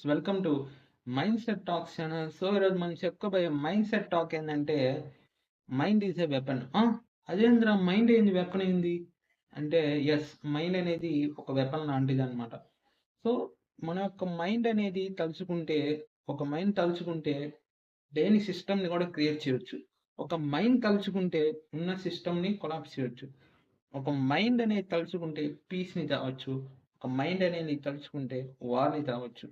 Welcome to mindset talks channel. So ఈరోజు మనం చెప్పుకోబోయే మైండ్ సెట్ టాక్ ఏంటంటే మైండ్ ఈజ్ ఏ వెపన్. అదేంద్రా మైండ్ ఏంది వెపన్ ఏంది అంటే ఎస్, మైండ్ అనేది ఒక వెపన్ లాంటిది అనమాట. సో మన యొక్క మైండ్ అనేది తలుచుకుంటే, ఒక మైండ్ తలుచుకుంటే లేని సిస్టమ్ని కూడా క్రియేట్ చేయొచ్చు. ఒక మైండ్ తలుచుకుంటే ఉన్న సిస్టమ్ని కొలాప్స్ చేయొచ్చు. ఒక మైండ్ అనేది తలుచుకుంటే పీస్ని తేవచ్చు. ఒక మైండ్ అనేది తలుచుకుంటే వార్ని తేవచ్చు.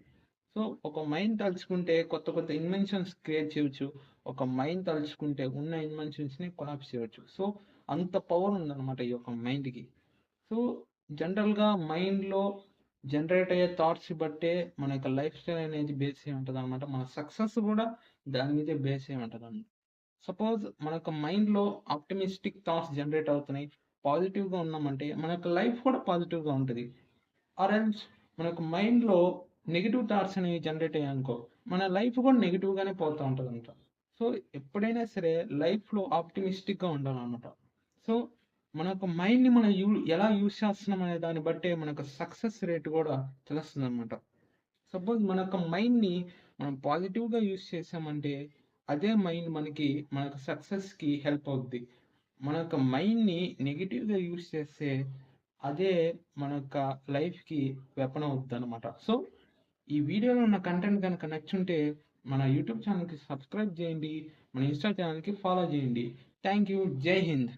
సో ఒక మైండ్ తలుచుకుంటే కొత్త కొత్త ఇన్వెన్షన్స్ క్రియేట్ చేయొచ్చు. ఒక మైండ్ తలుచుకుంటే ఉన్న ఇన్వెన్షన్స్ని కొలాప్స్ చేయొచ్చు. సో అంత పవర్ ఉందన్నమాట ఈ యొక్క మైండ్కి. సో జనరల్గా మైండ్లో జనరేట్ అయ్యే థాట్స్ బట్టే మన యొక్క లైఫ్ స్టైల్ అనేది బేస్ అయి ఉంటుంది అనమాట. మన సక్సెస్ కూడా దాని మీదే బేస్ అయి ఉంటుంది అన్నమాట. సపోజ్ మన యొక్క మైండ్లో ఆప్టిమిస్టిక్ థాట్స్ జనరేట్ అవుతున్నాయి, పాజిటివ్గా ఉన్నామంటే మన యొక్క లైఫ్ కూడా పాజిటివ్గా ఉంటుంది. ఆర్ ఎల్స్ మన యొక్క మైండ్లో నెగిటివ్ థాట్స్ అనేవి జనరేట్ అయ్యాయనుకో, మన లైఫ్ కూడా నెగిటివ్గానే పోతూ ఉంటుంది అంట. సో ఎప్పుడైనా సరే లైఫ్లో ఆప్టిమిస్టిక్గా ఉండాలన్నమాట. సో మన యొక్క మైండ్ని మనం ఎలా యూజ్ చేస్తున్నాం అనే దాన్ని బట్టే మన యొక్క సక్సెస్ రేట్ కూడా తెలుస్తుంది అనమాట. సపోజ్ మన యొక్క మైండ్ని మనం పాజిటివ్గా యూజ్ చేసామంటే అదే మైండ్ మన యొక్క సక్సెస్కి హెల్ప్ అవుద్ది. మన యొక్క మైండ్ని నెగిటివ్గా యూజ్ చేస్తే అదే మన యొక్క లైఫ్కి వెపన్ అవుద్ది అనమాట. సో ఈ వీడియోలో ఉన్న కంటెంట్ కనుక నచ్చుంటే మన యూట్యూబ్ ఛానల్కి సబ్స్క్రైబ్ చేయండి, మన ఇన్స్టా ఛానల్కి ఫాలో చేయండి. Thank you. జై హింద్.